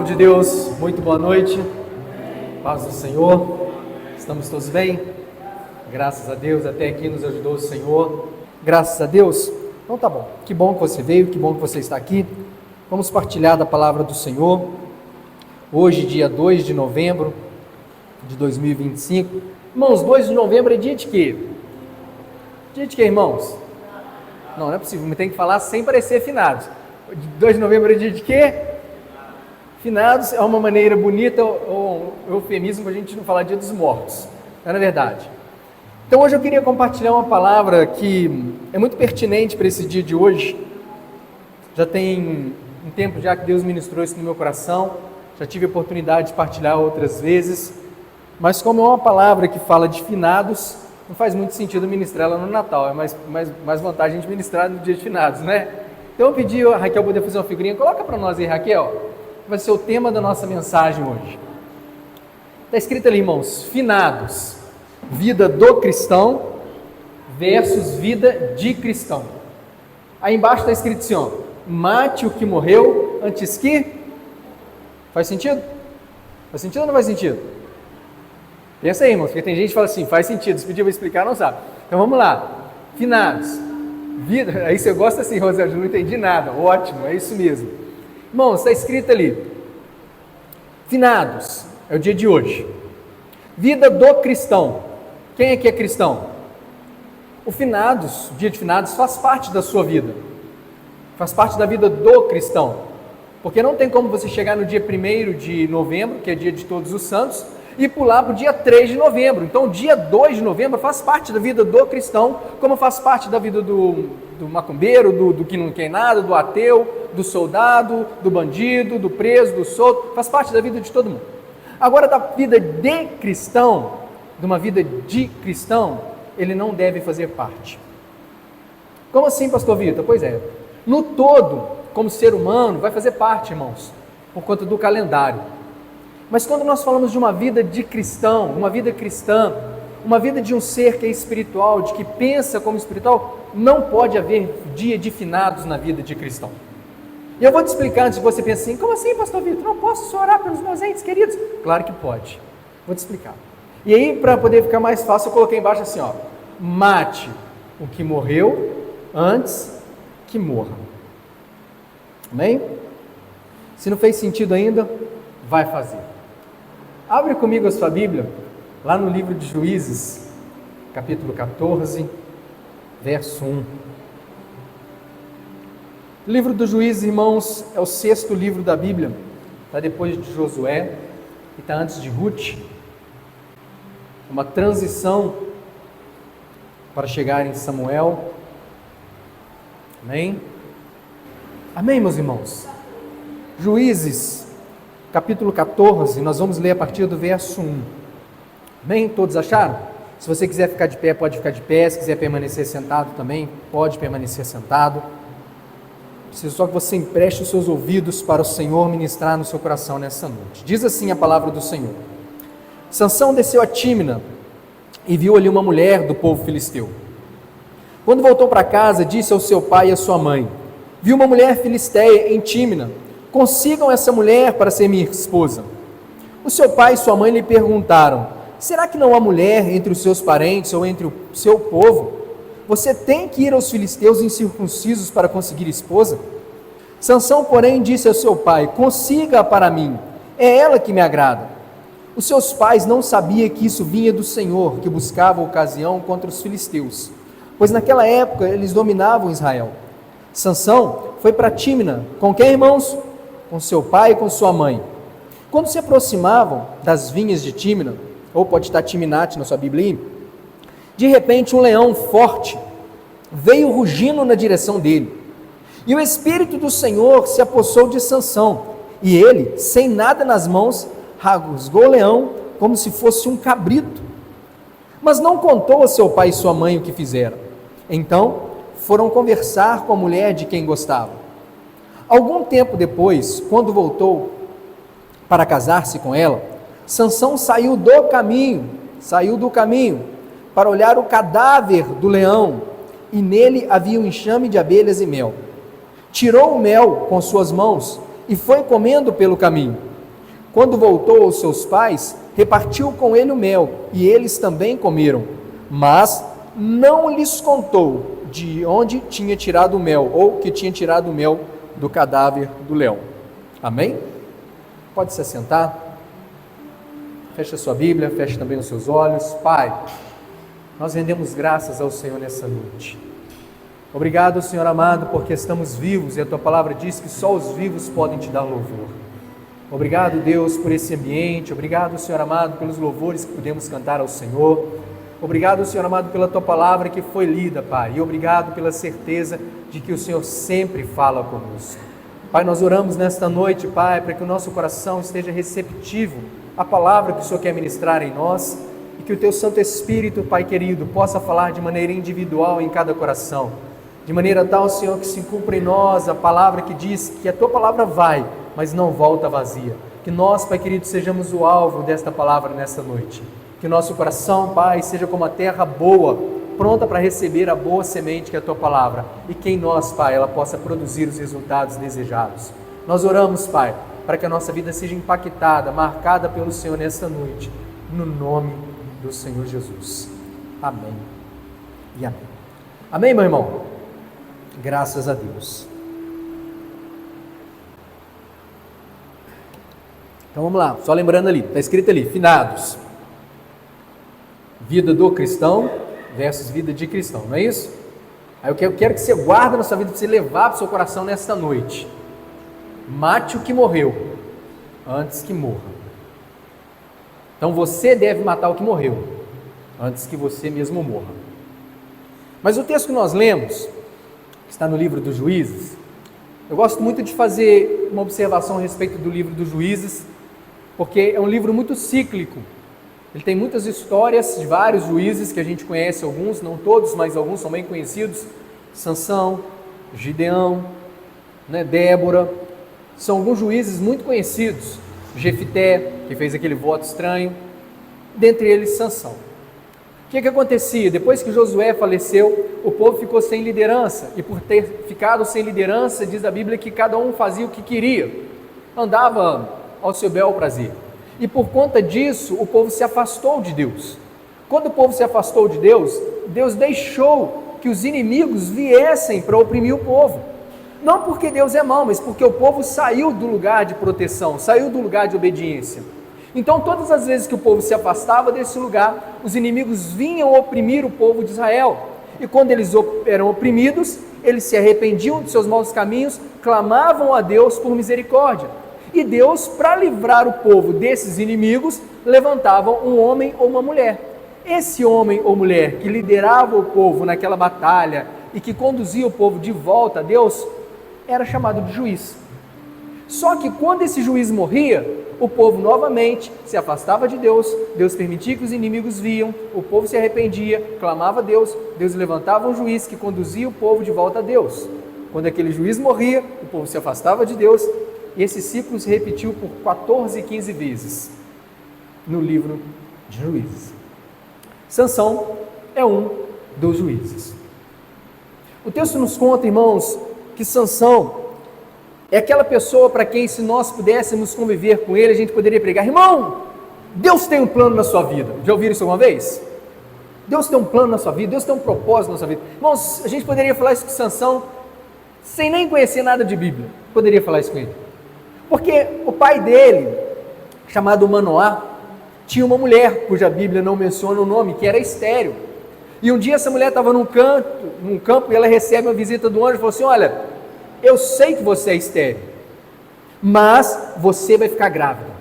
De Deus, muito boa noite, paz do Senhor, estamos todos bem? Graças a Deus, até aqui nos ajudou o Senhor, graças a Deus. Então tá bom, que bom que você veio, que bom que você está aqui. Vamos partilhar da palavra do Senhor, hoje dia 2 de novembro de 2025. Irmãos, 2 de novembro é dia de quê? Dia de quê, irmãos? Não é possível, tem que falar sem parecer finados. 2 de novembro é dia de quê? Finados é uma maneira bonita ou um eufemismo para a gente não falar dia dos mortos, não é verdade? Então hoje eu queria compartilhar uma palavra que é muito pertinente para esse dia de hoje. Já tem um tempo já que Deus ministrou isso no meu coração, já tive a oportunidade de partilhar outras vezes, mas como é uma palavra que fala de finados, não faz muito sentido ministrar ela no Natal, é mais vantagem de ministrar no dia de finados, né? Então eu pedi a Raquel poder fazer uma figurinha, coloca para nós aí, Raquel. Vai ser o tema da nossa mensagem hoje. Está escrito ali, irmãos, finados, vida do cristão versus vida de cristão. Aí embaixo está escrito assim, ó, mate o que morreu antes que... Faz sentido? Faz sentido ou não faz sentido? Pensa aí, irmãos, porque tem gente que fala assim, faz sentido, se pedir para explicar, não sabe. Então vamos lá, finados, vida, aí você gosta assim, Rosângela, não entendi nada, ótimo, é isso mesmo. Irmãos, está escrito ali, finados, é o dia de hoje, vida do cristão. Quem aqui é cristão? O finados, o dia de finados faz parte da sua vida, faz parte da vida do cristão, porque não tem como você chegar no dia 1º de novembro, que é dia de todos os santos, e pular para o dia 3 de novembro, então o dia 2 de novembro faz parte da vida do cristão, como faz parte da vida do macumbeiro, do que não quer nada, do ateu, do soldado, do bandido, do preso, do solto, faz parte da vida de todo mundo. Agora, da vida de cristão, de uma vida de cristão, ele não deve fazer parte. Como assim, pastor Vitor? Pois é, no todo, como ser humano, vai fazer parte, irmãos, por conta do calendário. Mas quando nós falamos de uma vida de cristão, uma vida cristã, uma vida de um ser que é espiritual, de que pensa como espiritual, não pode haver dia de finados na vida de cristão. E eu vou te explicar antes de você pensar assim, como assim, pastor Vitor? Não posso só orar pelos meus entes queridos? Claro que pode, vou te explicar. E aí, para poder ficar mais fácil, eu coloquei embaixo assim, ó, mate o que morreu antes que morra. Amém? Se não fez sentido ainda, vai fazer. Abre comigo a sua Bíblia, lá no livro de Juízes, capítulo 14, verso 1. O livro dos Juízes, irmãos, é o 6º livro da Bíblia, está depois de Josué e está antes de Ruth. Uma transição para chegar em Samuel. Amém? Amém, meus irmãos? Juízes, capítulo 14, nós vamos ler a partir do verso 1. Amém? Todos acharam? Se você quiser ficar de pé, pode ficar de pé. Se quiser permanecer sentado também, pode permanecer sentado. Preciso só que você empreste os seus ouvidos para o Senhor ministrar no seu coração nessa noite. Diz assim a palavra do Senhor. Sansão desceu a Tímina e viu ali uma mulher do povo filisteu. Quando voltou para casa, disse ao seu pai e à sua mãe: vi uma mulher filisteia em Tímina, consigam essa mulher para ser minha esposa. O seu pai e sua mãe lhe perguntaram: será que não há mulher entre os seus parentes ou entre o seu povo? Você tem que ir aos filisteus incircuncisos para conseguir esposa? Sansão, porém, disse ao seu pai: consiga-a para mim, é ela que me agrada. Os seus pais não sabiam que isso vinha do Senhor, que buscava ocasião contra os filisteus, pois naquela época eles dominavam Israel. Sansão foi para Tímina, com quem, irmãos? Com seu pai e com sua mãe. Quando se aproximavam das vinhas de Tímina, ou pode estar Timinate na sua Bíblia, de repente um leão forte veio rugindo na direção dele, e o Espírito do Senhor se apossou de Sansão, e ele, sem nada nas mãos, rasgou o leão como se fosse um cabrito, mas não contou a seu pai e sua mãe o que fizeram. Então foram conversar com a mulher de quem gostavam. Algum tempo depois, quando voltou para casar-se com ela, Sansão saiu do caminho para olhar o cadáver do leão, e nele havia um enxame de abelhas e mel. Tirou o mel com suas mãos e foi comendo pelo caminho. Quando voltou aos seus pais, repartiu com ele o mel, e eles também comeram, mas não lhes contou de onde tinha tirado o mel, ou que tinha tirado o mel do cadáver do leão. Amém? Pode se assentar. Feche a sua Bíblia, feche também os seus olhos. Pai, nós rendemos graças ao Senhor nessa noite. Obrigado, Senhor amado, porque estamos vivos, e a Tua palavra diz que só os vivos podem Te dar louvor. Obrigado, Deus, por esse ambiente. Obrigado, Senhor amado, pelos louvores que pudemos cantar ao Senhor. Obrigado, Senhor amado, pela Tua palavra que foi lida, Pai. E obrigado pela certeza de que o Senhor sempre fala conosco. Pai, nós oramos nesta noite, Pai, para que o nosso coração esteja receptivo à palavra que o Senhor quer ministrar em nós, e que o Teu Santo Espírito, Pai querido, possa falar de maneira individual em cada coração, de maneira tal, Senhor, que se cumpra em nós a palavra que diz que a Tua palavra vai, mas não volta vazia. Que nós, Pai querido, sejamos o alvo desta palavra nesta noite. Que o nosso coração, Pai, seja como a terra boa, pronta para receber a boa semente que é a Tua palavra, e que em nós, Pai, ela possa produzir os resultados desejados. Nós oramos, Pai, para que a nossa vida seja impactada, marcada pelo Senhor nesta noite, no nome do Senhor Jesus. Amém e amém. Amém, meu irmão? Graças a Deus. Então vamos lá, só lembrando ali, está escrito ali, finados. Vida do cristão versus vida de cristão, não é isso? Aí eu quero que você guarde na sua vida, para você levar para o seu coração nesta noite. Mate o que morreu, antes que morra. Então você deve matar o que morreu, antes que você mesmo morra. Mas o texto que nós lemos, que está no livro dos Juízes, eu gosto muito de fazer uma observação a respeito do livro dos Juízes, porque é um livro muito cíclico. Ele tem muitas histórias de vários juízes que a gente conhece, alguns, não todos, mas alguns são bem conhecidos. Sansão, Gideão, Débora, são alguns juízes muito conhecidos. Jefité, que fez aquele voto estranho, dentre eles Sansão. O que acontecia? Depois que Josué faleceu, o povo ficou sem liderança, e por ter ficado sem liderança, diz a Bíblia que cada um fazia o que queria, andava ao seu bel prazer. E por conta disso, o povo se afastou de Deus. Quando o povo se afastou de Deus, Deus deixou que os inimigos viessem para oprimir o povo. Não porque Deus é mau, mas porque o povo saiu do lugar de proteção, saiu do lugar de obediência. Então, todas as vezes que o povo se afastava desse lugar, os inimigos vinham oprimir o povo de Israel. E quando eles eram oprimidos, eles se arrependiam de seus maus caminhos, clamavam a Deus por misericórdia. E Deus, para livrar o povo desses inimigos, levantava um homem ou uma mulher. Esse homem ou mulher que liderava o povo naquela batalha e que conduzia o povo de volta a Deus, era chamado de juiz. Só que quando esse juiz morria, o povo novamente se afastava de Deus, Deus permitia que os inimigos viam, o povo se arrependia, clamava a Deus, Deus levantava um juiz que conduzia o povo de volta a Deus. Quando aquele juiz morria, o povo se afastava de Deus, e esse ciclo se repetiu por 14, 15 vezes no livro de Juízes. Sansão é um dos juízes. O texto nos conta, irmãos, que Sansão é aquela pessoa para quem, se nós pudéssemos conviver com ele, a gente poderia pregar: irmão, Deus tem um plano na sua vida. Já ouviram isso alguma vez? Deus tem um plano na sua vida, Deus tem um propósito na sua vida. Irmãos, a gente poderia falar isso com Sansão sem nem conhecer nada de Bíblia. Poderia falar isso com ele. Porque o pai dele, chamado Manoá, tinha uma mulher, cuja Bíblia não menciona o nome, que era estéril. E um dia essa mulher estava num campo, e ela recebe uma visita do anjo e falou assim: olha, eu sei que você é estéril, mas você vai ficar grávida.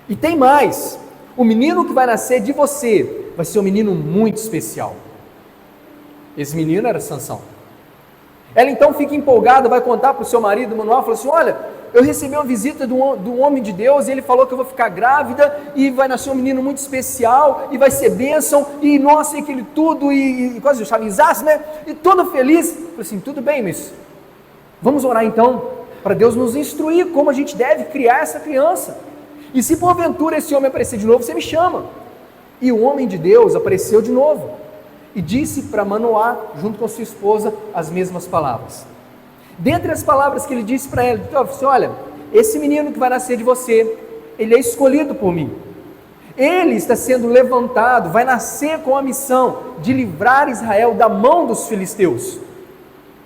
E tem mais, o menino que vai nascer de você vai ser um menino muito especial. Esse menino era Sansão. Ela então fica empolgada, vai contar para o seu marido, Manoá, fala assim: olha, eu recebi uma visita do homem de Deus, e ele falou que eu vou ficar grávida, e vai nascer um menino muito especial, e vai ser bênção, e nossa, e aquele tudo, e quase deixava exaço, né? E todo feliz. Falei assim: tudo bem, mas vamos orar então, para Deus nos instruir como a gente deve criar essa criança. E se porventura esse homem aparecer de novo, você me chama. E o homem de Deus apareceu de novo, e disse para Manoá, junto com sua esposa, as mesmas palavras. Dentre as palavras que ele disse para ela, ele disse: olha, esse menino que vai nascer de você, ele é escolhido por mim. Ele está sendo levantado, vai nascer com a missão de livrar Israel da mão dos filisteus.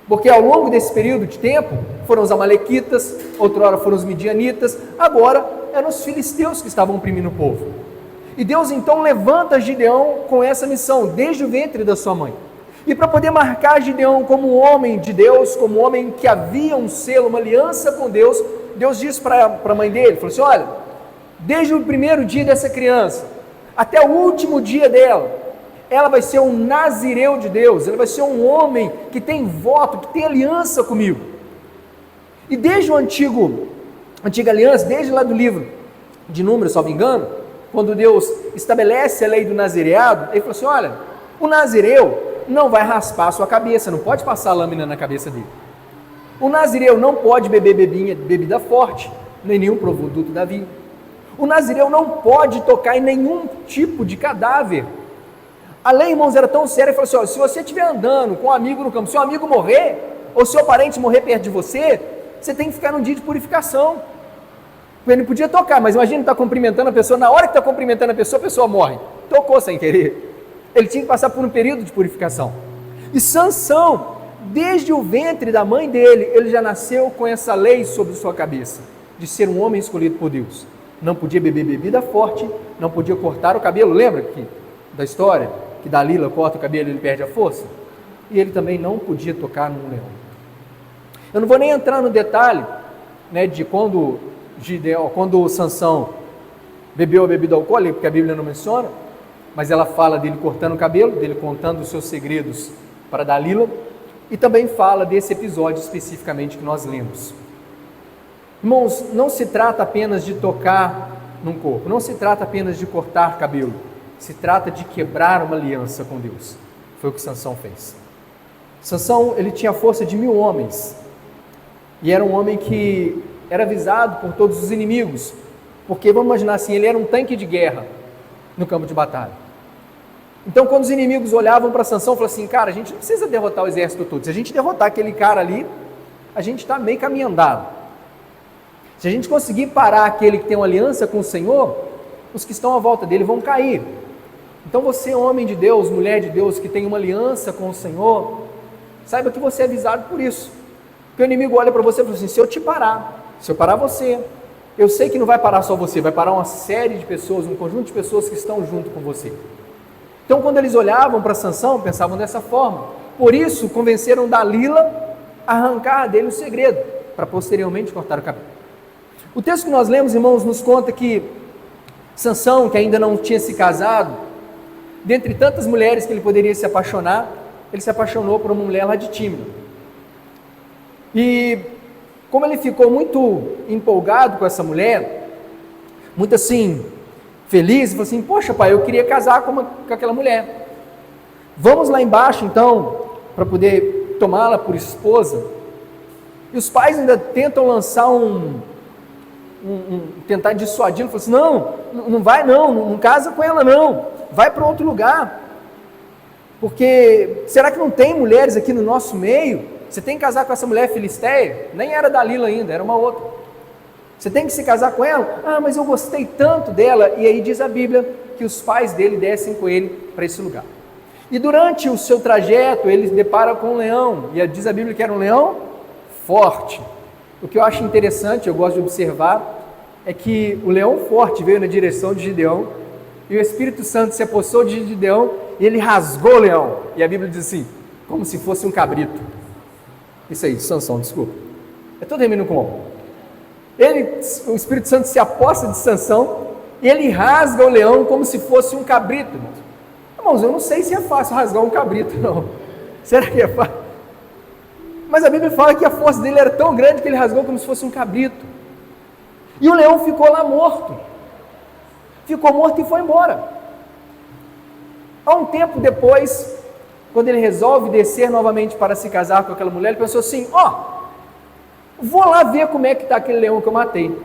Porque ao longo desse período de tempo, foram os amalequitas, outrora foram os midianitas, agora eram os filisteus que estavam oprimindo o povo. E Deus então levanta Gideão com essa missão, desde o ventre da sua mãe. E para poder marcar Gideão como homem de Deus, como homem que havia um selo, uma aliança com Deus, Deus disse para a mãe dele, falou assim, olha, desde o primeiro dia dessa criança, até o último dia dela, ela vai ser um nazireu de Deus, ela vai ser um homem que tem voto, que tem aliança comigo. E desde o antiga aliança, desde lá do livro de Números, salvo engano, quando Deus estabelece a lei do nazireado, ele falou assim, olha, o nazireu não vai raspar a sua cabeça, não pode passar a lâmina na cabeça dele. O nazireu não pode beber bebida forte, nem nenhum produto da vinho. O nazireu não pode tocar em nenhum tipo de cadáver. A lei, irmãos, era tão séria, ele falou assim, ó, se você estiver andando com um amigo no campo, se um amigo morrer, ou seu parente morrer perto de você, você tem que ficar num dia de purificação. Ele não podia tocar, mas imagina estar cumprimentando a pessoa, na hora que está cumprimentando a pessoa morre. Tocou sem querer. Ele tinha que passar por um período de purificação. E Sansão, desde o ventre da mãe dele, ele já nasceu com essa lei sobre sua cabeça, de ser um homem escolhido por Deus. Não podia beber bebida forte, não podia cortar o cabelo, lembra da história? Que Dalila corta o cabelo e ele perde a força? E ele também não podia tocar num leão. Eu não vou nem entrar no detalhe, né, de quando Sansão bebeu a bebida alcoólica, porque a Bíblia não menciona, mas ela fala dele cortando o cabelo, dele contando os seus segredos para Dalila, e também fala desse episódio especificamente que nós lemos. Irmãos, não se trata apenas de tocar num corpo, não se trata apenas de cortar cabelo, se trata de quebrar uma aliança com Deus. Foi o que Sansão fez. Sansão, ele tinha a força de 1000 homens, e era um homem que era visado por todos os inimigos, porque vamos imaginar assim, ele era um tanque de guerra no campo de batalha. Então quando os inimigos olhavam para Sansão, falavam assim, cara, a gente não precisa derrotar o exército todo, se a gente derrotar aquele cara ali, a gente está meio caminho andado. Se a gente conseguir parar aquele que tem uma aliança com o Senhor, os que estão à volta dele vão cair. Então você, homem de Deus, mulher de Deus, que tem uma aliança com o Senhor, saiba que você é avisado por isso. Porque o inimigo olha para você e fala assim, se eu te parar, se eu parar você, eu sei que não vai parar só você, vai parar uma série de pessoas, um conjunto de pessoas que estão junto com você. Então quando eles olhavam para Sansão, pensavam dessa forma. Por isso convenceram Dalila a arrancar dele o segredo, para posteriormente cortar o cabelo. O texto que nós lemos, irmãos, nos conta que Sansão, que ainda não tinha se casado, dentre tantas mulheres que ele poderia se apaixonar, ele se apaixonou por uma mulher lá de Tímina. E como ele ficou muito empolgado com essa mulher, muito assim, feliz, falou assim, poxa pai, eu queria casar com aquela mulher. Vamos lá embaixo então, para poder tomá-la por esposa. E os pais ainda tentam lançar tentar dissuadi-lo, falou assim, não vai não casa com ela não, vai para outro lugar, porque será que não tem mulheres aqui no nosso meio? Você tem que casar com essa mulher filisteia, nem era Dalila ainda, era uma outra, você tem que se casar com ela, mas eu gostei tanto dela, e aí diz a Bíblia, que os pais dele descem com ele para esse lugar, e durante o seu trajeto, ele se depara com um leão, e diz a Bíblia que era um leão forte. O que eu acho interessante, eu gosto de observar, é que o leão forte veio na direção de Gideão, e o Espírito Santo se apossou de Gideão, e ele rasgou o leão, e a Bíblia diz assim, como se fosse um cabrito. Isso aí, Sansão, desculpa. É todo termino com o o Espírito Santo se aposta de Sansão, e ele rasga o leão como se fosse um cabrito. Irmãos, eu não sei se é fácil rasgar um cabrito, não. Será que é fácil? Mas a Bíblia fala que a força dele era tão grande que ele rasgou como se fosse um cabrito. E o leão ficou lá morto. Ficou morto e foi embora. Há um tempo depois, quando ele resolve descer novamente para se casar com aquela mulher, ele pensou assim, vou lá ver como é que está aquele leão que eu matei.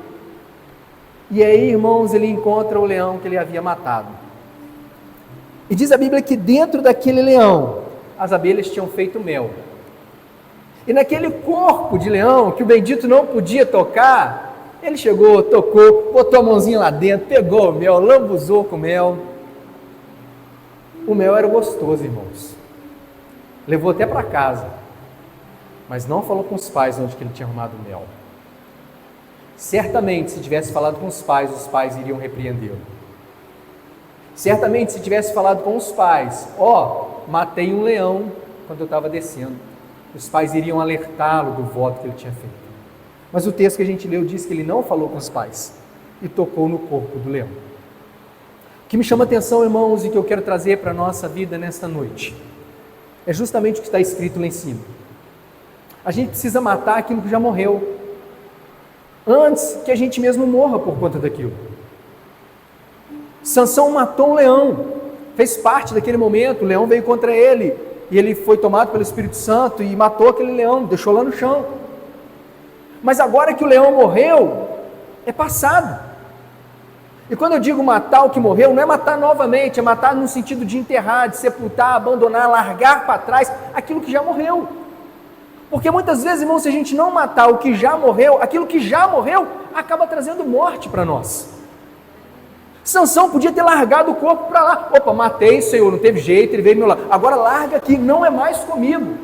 E aí, irmãos, ele encontra o leão que ele havia matado. E diz a Bíblia que dentro daquele leão, as abelhas tinham feito mel. E naquele corpo de leão, que o bendito não podia tocar, Ele chegou, tocou, botou a mãozinha lá dentro, pegou o mel, lambuzou com o mel. O mel era gostoso, irmãos. Levou até para casa, mas não falou com os pais onde que ele tinha arrumado o mel. Certamente, se tivesse falado com os pais iriam repreendê-lo. Certamente, se tivesse falado com os pais, matei um leão quando eu estava descendo, os pais iriam alertá-lo do voto que ele tinha feito. Mas o texto que a gente leu diz que ele não falou com os pais e tocou no corpo do leão. O que me chama a atenção, irmãos, e que eu quero trazer para a nossa vida nesta noite, é justamente o que está escrito lá em cima. A gente precisa matar aquilo que já morreu, antes que a gente mesmo morra por conta daquilo. Sansão matou um leão, fez parte daquele momento, o leão veio contra ele, e ele foi tomado pelo Espírito Santo e matou aquele leão, deixou lá no chão. Mas agora que o leão morreu, é passado. E quando eu digo matar o que morreu, não é matar novamente, é matar no sentido de enterrar, de sepultar, abandonar, largar para trás aquilo que já morreu. Porque muitas vezes, irmãos, se a gente não matar o que já morreu, aquilo que já morreu acaba trazendo morte para nós. Sansão podia ter largado o corpo para lá. Matei, Senhor, não teve jeito, ele veio do meu lado. Agora larga aqui, não é mais comigo.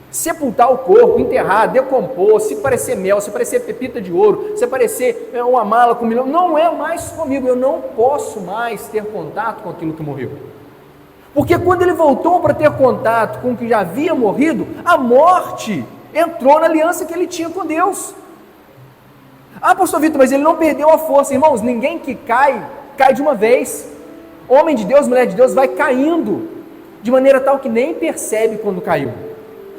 Sepultar o corpo, enterrar, decompor, se parecer mel, se parecer pepita de ouro, se parecer uma mala com milhão, não é mais comigo. Eu não posso mais ter contato com aquilo que morreu. Porque quando ele voltou para ter contato com o que já havia morrido, a morte entrou na aliança que ele tinha com Deus. Pastor Vitor, mas ele não perdeu a força. Irmãos, ninguém que cai de uma vez. Homem de Deus, mulher de Deus, vai caindo de maneira tal que nem percebe quando caiu.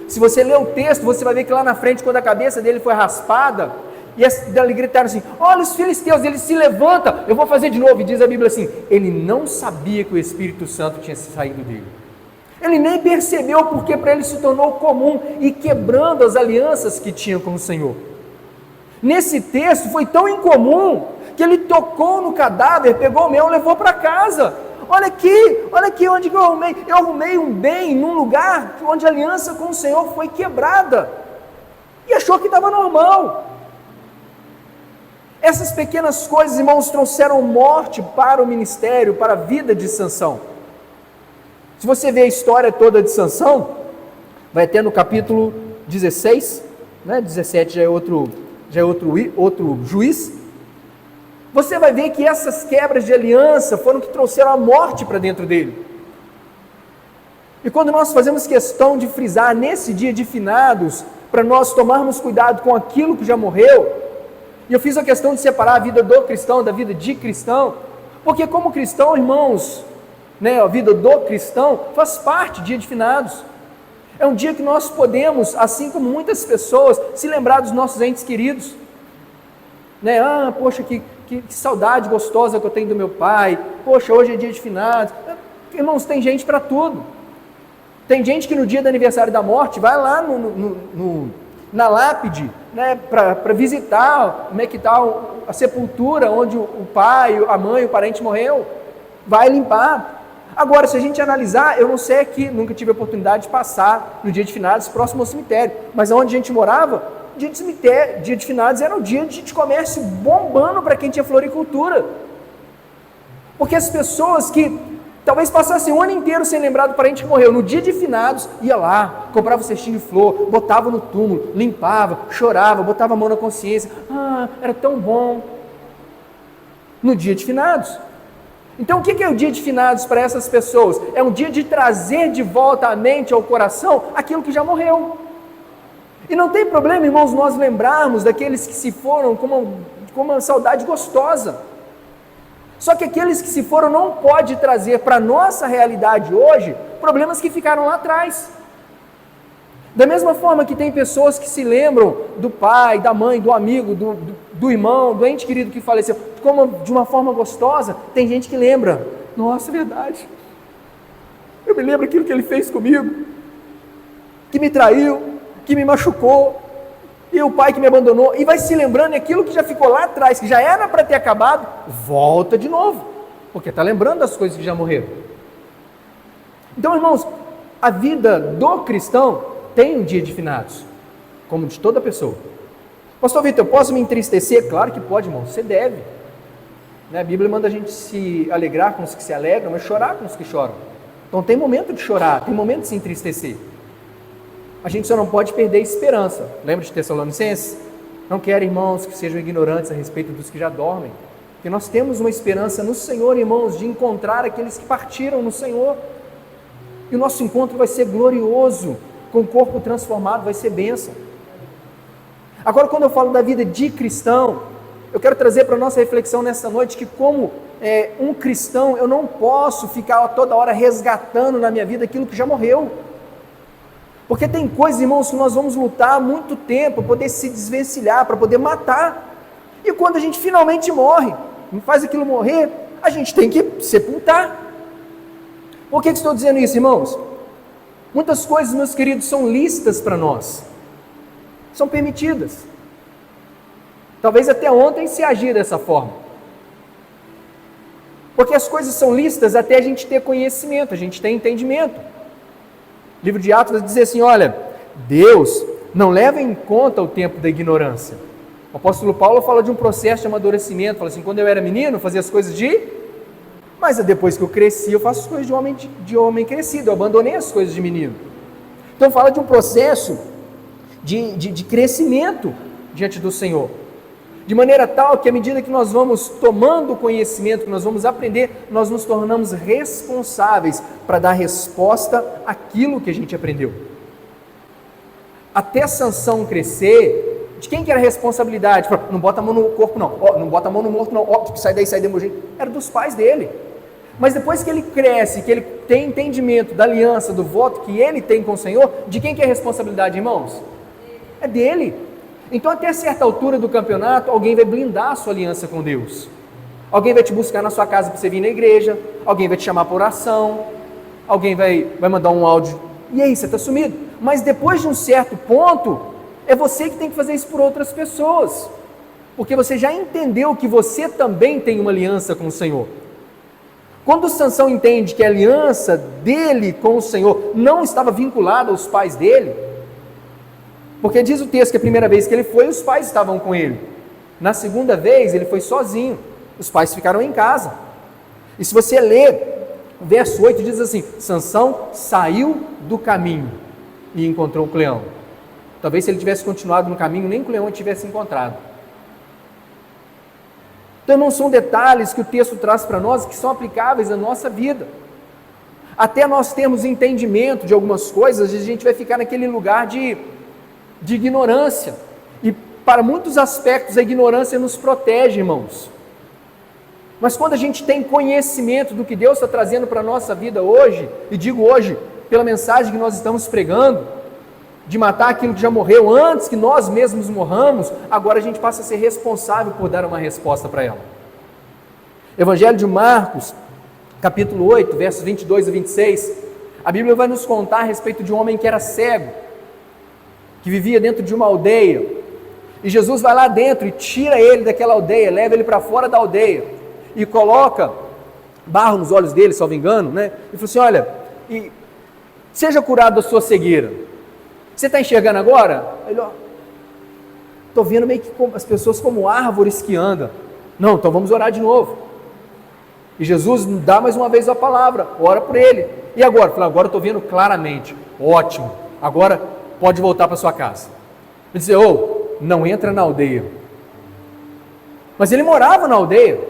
Se você ler o texto, você vai ver que lá na frente, quando a cabeça dele foi raspada, e eles gritaram assim: olha os filisteus. Ele se levanta, eu vou fazer de novo. E diz a Bíblia assim: ele não sabia que o Espírito Santo tinha saído dele. Ele nem percebeu, porque para ele se tornou comum, e quebrando as alianças que tinha com o Senhor. Nesse texto foi tão incomum que ele tocou no cadáver, pegou o mel e levou para casa. Olha aqui onde eu arrumei. Eu arrumei um bem num lugar onde a aliança com o Senhor foi quebrada. E achou que estava normal. Essas pequenas coisas, irmãos, trouxeram morte para o ministério, para a vida de Sansão. Se você ver a história toda de Sansão, vai ter no capítulo 16, 17 já é outro juiz. Você vai ver que essas quebras de aliança foram que trouxeram a morte para dentro dele. E quando nós fazemos questão de frisar nesse dia de finados, para nós tomarmos cuidado com aquilo que já morreu, e eu fiz a questão de separar a vida do cristão da vida de cristão, porque como cristão, irmãos, a vida do cristão faz parte do dia de finados. É um dia que nós podemos, assim como muitas pessoas, se lembrar dos nossos entes queridos. Poxa, que saudade gostosa que eu tenho do meu pai. Poxa, hoje é dia de finados. Irmãos, tem gente para tudo. Tem gente que no dia do aniversário da morte vai lá na lápide, para visitar como é que está a sepultura onde o pai, a mãe, o parente morreu. Vai limpar. Agora, se a gente analisar, eu não sei aqui, nunca tive a oportunidade de passar no dia de finados próximo ao cemitério, mas onde a gente morava, dia de finados era o dia de comércio bombando para quem tinha floricultura. Porque as pessoas que talvez passassem o ano inteiro sem lembrar do parente que morreu, no dia de finados, ia lá, comprava um cestinho de flor, botava no túmulo, limpava, chorava, botava a mão na consciência. Era tão bom. No dia de finados. Então o que é o dia de finados para essas pessoas? É um dia de trazer de volta à mente, ao coração, aquilo que já morreu. E não tem problema, irmãos, nós lembrarmos daqueles que se foram com uma saudade gostosa. Só que aqueles que se foram não pode trazer para a nossa realidade hoje problemas que ficaram lá atrás. Da mesma forma que tem pessoas que se lembram do pai, da mãe, do amigo, do irmão, do ente querido que faleceu, de uma forma gostosa, tem gente que lembra: nossa, é verdade, eu me lembro aquilo que ele fez comigo, que me traiu, que me machucou, e o pai que me abandonou, e vai se lembrando aquilo que já ficou lá atrás, que já era para ter acabado, volta de novo, porque está lembrando das coisas que já morreram. Então, irmãos, a vida do cristão tem um dia de finados, como de toda pessoa. Pastor Vitor, eu posso me entristecer? Claro que pode, irmão, você deve. Né? A Bíblia manda a gente se alegrar com os que se alegram, mas chorar com os que choram. Então tem momento de chorar, tem momento de se entristecer. A gente só não pode perder a esperança. Lembra de Tessalonicenses? Não quero, irmãos, que sejam ignorantes a respeito dos que já dormem. Porque nós temos uma esperança no Senhor, irmãos, de encontrar aqueles que partiram no Senhor. E o nosso encontro vai ser glorioso, com o corpo transformado, vai ser bênção. Agora, quando eu falo da vida de cristão, eu quero trazer para a nossa reflexão nessa noite que como um cristão, eu não posso ficar toda hora resgatando na minha vida aquilo que já morreu. Porque tem coisas, irmãos, que nós vamos lutar há muito tempo para poder se desvencilhar, para poder matar. E quando a gente finalmente morre, faz aquilo morrer, a gente tem que sepultar. Por que estou dizendo isso, irmãos? Muitas coisas, meus queridos, são lícitas para nós. São permitidas. Talvez até ontem se agir dessa forma. Porque as coisas são lícitas até a gente ter conhecimento, a gente ter entendimento. O livro de Atos vai dizer assim, olha, Deus não leva em conta o tempo da ignorância. O apóstolo Paulo fala de um processo de amadurecimento, fala assim, quando eu era menino, eu fazia as coisas mas depois que eu cresci, eu faço as coisas de homem crescido, eu abandonei as coisas de menino. Então fala de um processo de crescimento diante do Senhor. De maneira tal que à medida que nós vamos tomando conhecimento, que nós vamos aprender, nós nos tornamos responsáveis para dar resposta àquilo que a gente aprendeu. Até Sansão crescer, de quem que era a responsabilidade? Não bota a mão no corpo não, não bota a mão no morto não, sai daí do meu jeito. Era dos pais dele. Mas depois que ele cresce, que ele tem entendimento da aliança, do voto que ele tem com o Senhor, de quem que é a responsabilidade, irmãos? É dele. Então até certa altura do campeonato, alguém vai blindar a sua aliança com Deus. Alguém vai te buscar na sua casa para você vir na igreja, alguém vai te chamar por oração, alguém vai mandar um áudio, e aí, você está sumido. Mas depois de um certo ponto, é você que tem que fazer isso por outras pessoas, porque você já entendeu que você também tem uma aliança com o Senhor. Quando Sansão entende que a aliança dele com o Senhor não estava vinculada aos pais dele, porque diz o texto que a primeira vez que ele foi, os pais estavam com ele. Na segunda vez, ele foi sozinho. Os pais ficaram em casa. E se você ler o verso 8, diz assim, Sansão saiu do caminho e encontrou o leão. Talvez se ele tivesse continuado no caminho, nem com o leão ele tivesse encontrado. Então não são detalhes que o texto traz para nós que são aplicáveis à nossa vida. Até nós termos entendimento de algumas coisas, a gente vai ficar naquele lugar de ignorância. E para muitos aspectos a ignorância nos protege, irmãos. Mas quando a gente tem conhecimento do que Deus está trazendo para a nossa vida hoje, e digo hoje, pela mensagem que nós estamos pregando, de matar aquilo que já morreu antes que nós mesmos morramos, agora a gente passa a ser responsável por dar uma resposta para ela. Evangelho de Marcos, capítulo 8, versos 22 a 26, a Bíblia vai nos contar a respeito de um homem que era cego, que vivia dentro de uma aldeia, e Jesus vai lá dentro e tira ele daquela aldeia, leva ele para fora da aldeia, e coloca barro nos olhos dele, salvo engano, né? E falou assim, olha, seja curado da sua cegueira. Você está enxergando agora? Ele, estou vendo meio que as pessoas como árvores que andam. Não, então vamos orar de novo. E Jesus dá mais uma vez a palavra, ora por ele. E agora? Fala, agora eu estou vendo claramente. Ótimo, agora pode voltar para sua casa. Ele disse, não entra na aldeia. Mas ele morava na aldeia.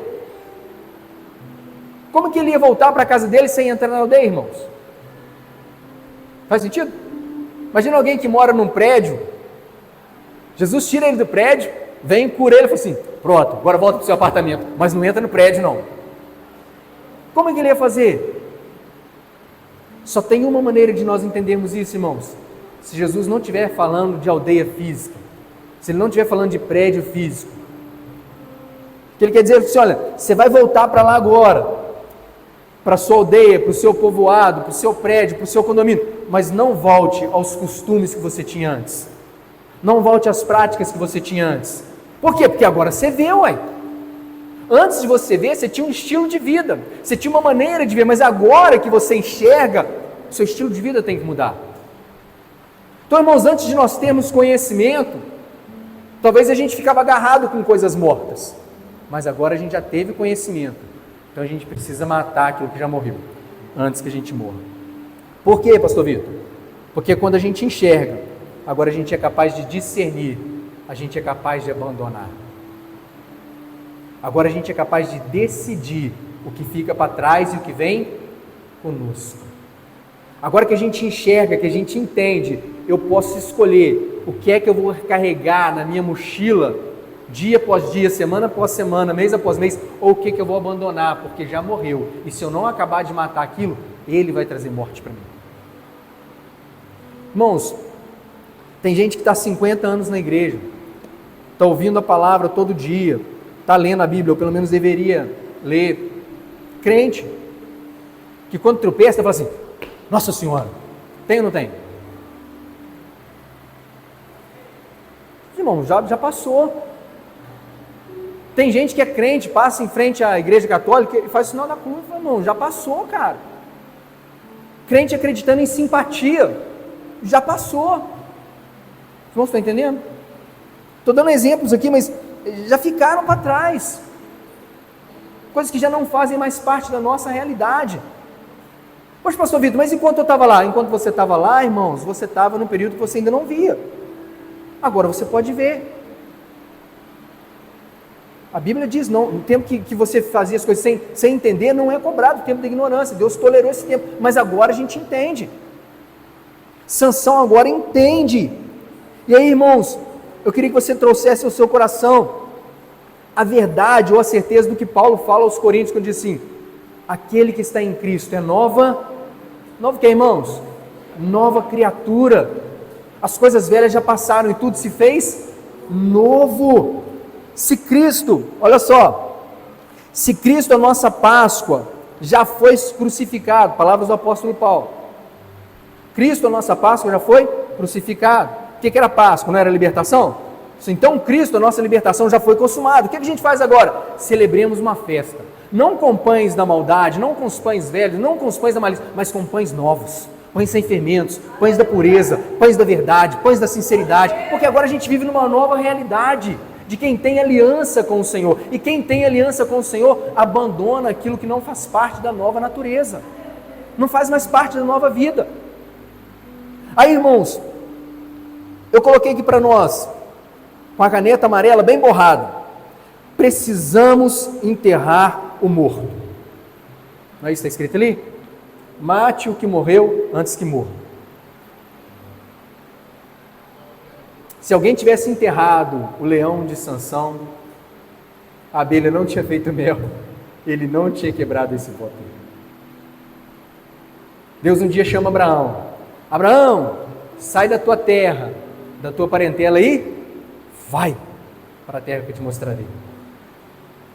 Como que ele ia voltar para a casa dele sem entrar na aldeia, irmãos? Faz sentido? Imagina alguém que mora num prédio, Jesus tira ele do prédio, vem, cura ele e fala assim, pronto, agora volta para o seu apartamento, mas não entra no prédio não. Como é que ele ia fazer? Só tem uma maneira de nós entendermos isso, irmãos, se Jesus não estiver falando de aldeia física, se ele não estiver falando de prédio físico, que ele quer dizer assim, olha, você vai voltar para lá agora, para a sua aldeia, para o seu povoado, para o seu prédio, para o seu condomínio, mas não volte aos costumes que você tinha antes, não volte às práticas que você tinha antes. Por quê? Porque agora você vê, antes de você ver, você tinha um estilo de vida, você tinha uma maneira de ver, mas agora que você enxerga, o seu estilo de vida tem que mudar. Então, irmãos, antes de nós termos conhecimento, Talvez a gente ficava agarrado com coisas mortas, mas agora a gente já teve conhecimento, então a gente precisa matar aquilo que já morreu, antes que a gente morra. Por quê, pastor Vitor? Porque quando a gente enxerga, agora a gente é capaz de discernir, a gente é capaz de abandonar. Agora a gente é capaz de decidir o que fica para trás e o que vem conosco. Agora que a gente enxerga, que a gente entende, eu posso escolher o que é que eu vou carregar na minha mochila, dia após dia, semana após semana, mês após mês, ou o que eu vou abandonar, porque já morreu. E se eu não acabar de matar aquilo, ele vai trazer morte para mim. Irmãos, tem gente que está há 50 anos na igreja, está ouvindo a palavra todo dia, está lendo a Bíblia, ou pelo menos deveria ler. Crente, que quando tropeça, fala assim, Nossa Senhora, tem ou não tem? Irmão, já passou. Tem gente que é crente, passa em frente à igreja católica e faz o sinal da cruz, irmão, já passou, cara. Crente acreditando em simpatia, já passou. Irmãos, estão entendendo? Estou dando exemplos aqui, mas já ficaram para trás. Coisas que já não fazem mais parte da nossa realidade. Poxa, pastor Vitor, mas enquanto eu estava lá? Enquanto você estava lá, irmãos, você estava num período que você ainda não via. Agora você pode ver. A Bíblia diz, não, o tempo que você fazia as coisas sem entender, não é cobrado, o tempo da ignorância. Deus tolerou esse tempo, mas agora a gente entende. Sansão agora entende. E aí, irmãos, eu queria que você trouxesse ao seu coração a verdade ou a certeza do que Paulo fala aos Coríntios, quando diz assim, aquele que está em Cristo é nova o que, irmãos? Nova criatura. As coisas velhas já passaram e tudo se fez novo. Se Cristo, olha só, se Cristo, a nossa Páscoa, já foi crucificado, palavras do apóstolo Paulo, Cristo, a nossa Páscoa, já foi crucificado. O que era Páscoa? Não era libertação? Então Cristo, a nossa libertação, já foi consumado. O que a gente faz agora? Celebremos uma festa, não com pães da maldade, não com os pães velhos, não com os pães da malícia, mas com pães novos, pães sem fermentos, pães da pureza, pães da verdade, pães da sinceridade, porque agora a gente vive numa nova realidade, de quem tem aliança com o Senhor, e quem tem aliança com o Senhor, abandona aquilo que não faz parte da nova natureza, não faz mais parte da nova vida. Aí, irmãos, eu coloquei aqui para nós, com a caneta amarela bem borrada, precisamos enterrar o morto. Não é isso que está escrito ali? Mate o que morreu antes que morra. Se alguém tivesse enterrado o leão de Sansão, a abelha não tinha feito mel, ele não tinha quebrado esse voto. Deus um dia chama Abraão, Abraão, sai da tua terra, da tua parentela aí, vai para a terra que eu te mostrarei.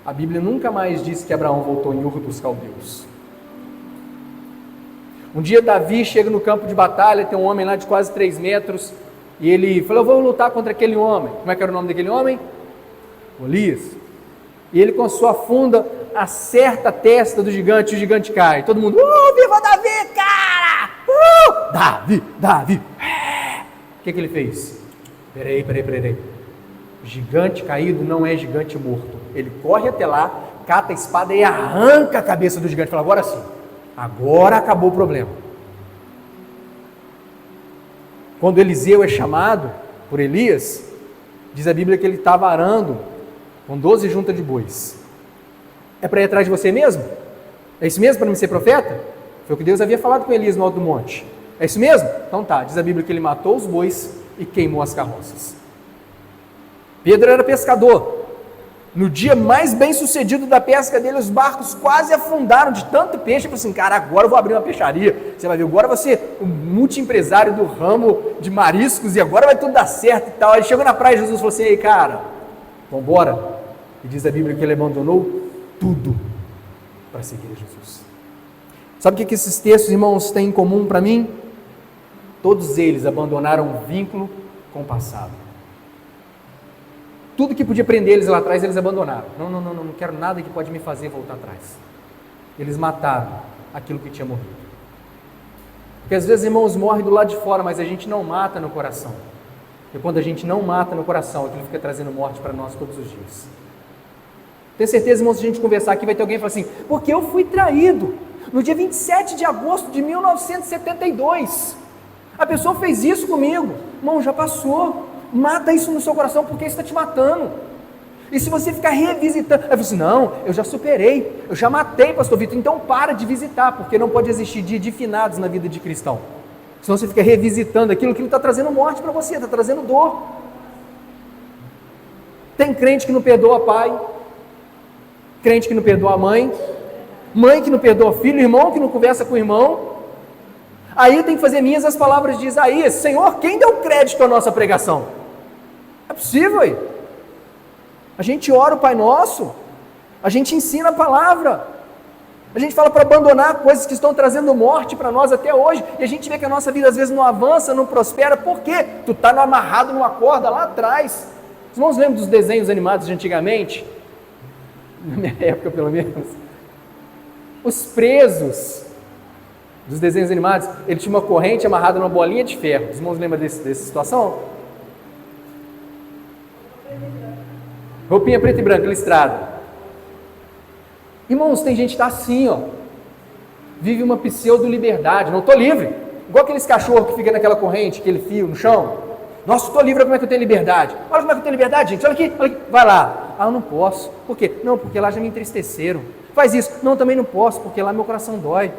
A Bíblia nunca mais diz que Abraão voltou em Ur dos Caldeus. Um dia Davi chega no campo de batalha, tem um homem lá de quase 3 metros, e ele falou, eu vou lutar contra aquele homem. Como é que era o nome daquele homem? Golias. E ele com a sua funda acerta a testa do gigante, e o gigante cai. Todo mundo, viva Davi, cara! Davi! O que ele fez? Peraí. Gigante caído não é gigante morto. Ele corre até lá, cata a espada e arranca a cabeça do gigante. Fala, agora sim, agora acabou o problema. Quando Eliseu é chamado por Elias, diz a Bíblia que ele estava arando com 12 juntas de bois. É para ir atrás de você mesmo? É isso mesmo para me ser profeta? Foi o que Deus havia falado com Elias no alto do monte. É isso mesmo? Então tá, diz a Bíblia que ele matou os bois e queimou as carroças. Pedro era pescador. No dia mais bem sucedido da pesca dele, os barcos quase afundaram de tanto peixe. Ele falou assim, cara, agora eu vou abrir uma peixaria. Você vai ver, agora você é um multiempresário do ramo de mariscos e agora vai tudo dar certo e tal. Aí chegou na praia, Jesus falou assim, ei cara, vamos embora. E diz a Bíblia que ele abandonou tudo para seguir Jesus. Sabe o que esses textos, irmãos, têm em comum para mim? Todos eles abandonaram o vínculo com o passado. Tudo que podia prender eles lá atrás, eles abandonaram. Não quero nada que pode me fazer voltar atrás. Eles mataram aquilo que tinha morrido. Porque às vezes, irmãos, morre do lado de fora, mas a gente não mata no coração. E quando a gente não mata no coração, aquilo fica trazendo morte para nós todos os dias. Tenho certeza, irmãos, se a gente conversar aqui, vai ter alguém que fala assim, porque eu fui traído no dia 27 de agosto de 1972. A pessoa fez isso comigo. Irmão, já passou. Mata isso no seu coração, porque isso está te matando. E se você ficar revisitando, eu falo assim, não, eu já superei, eu já matei, pastor Vitor, então para de visitar, porque não pode existir dia de finados na vida de cristão. Senão você fica revisitando aquilo está trazendo morte para você, está trazendo dor. Tem crente que não perdoa pai, crente que não perdoa mãe, mãe que não perdoa filho, irmão que não conversa com o irmão. Aí tem que fazer minhas as palavras de Isaías, Senhor, quem deu crédito à nossa pregação? É possível aí. A gente ora o Pai Nosso, a gente ensina a palavra, a gente fala para abandonar coisas que estão trazendo morte para nós até hoje, e a gente vê que a nossa vida às vezes não avança, não prospera, por quê? Tu está amarrado numa corda lá atrás. Os irmãos lembram dos desenhos animados de antigamente? Na minha época pelo menos, os presos dos desenhos animados, ele tinha uma corrente amarrada numa bolinha de ferro. Os irmãos lembram dessa situação? Roupinha preta e branca, listrada. Irmãos, tem gente que está assim, ó, vive uma pseudo-liberdade, não estou livre, igual aqueles cachorros que ficam naquela corrente, aquele fio no chão. Nossa, estou livre, como é que eu tenho liberdade? Olha como é que eu tenho liberdade, gente, olha aqui, vai lá. Ah, eu não posso. Por quê? Não, porque lá já me entristeceram. Faz isso. Não, também não posso, porque lá meu coração dói.